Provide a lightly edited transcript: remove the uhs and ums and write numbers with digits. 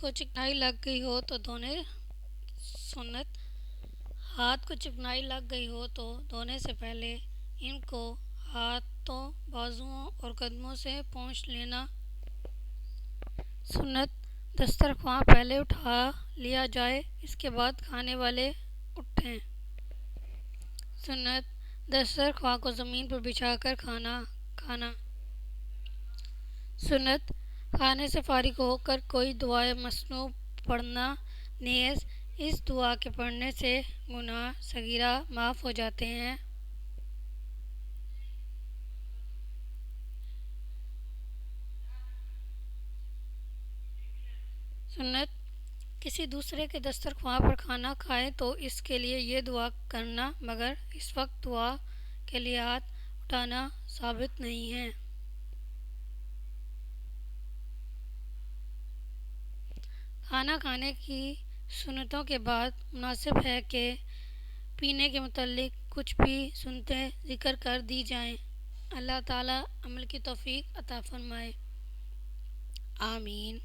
کو چکنائی لگ گئی ہو تو دھونے سنت ہاتھ کو چکنائی لگ گئی ہو تو دھونے سے پہلے ان کو ہاتھوں، بازوؤں اور قدموں سے پونچھ لینا سنت دسترخواں پہلے اٹھا لیا جائے، اس کے بعد کھانے والے اٹھیں۔ سنت دسترخواں کو زمین پر بچھا کر کھانا کھانا۔ سنت کھانے سے فارغ ہو کر کوئی دعائے مسنون پڑھنا، نیز اس دعا کے پڑھنے سے گناہ صغیرہ معاف ہو جاتے ہیں۔ سنت کسی دوسرے کے دسترخواں پر کھانا کھائیں تو اس کے لیے یہ دعا کرنا، مگر اس وقت دعا کے لیے ہاتھ اٹھانا ثابت نہیں ہے۔ کھانا کھانے کی سنتوں کے بعد مناسب ہے کہ پینے کے متعلق کچھ بھی سنتیں ذکر کر دی جائیں۔ اللہ تعالی عمل کی توفیق عطا فرمائے، آمین۔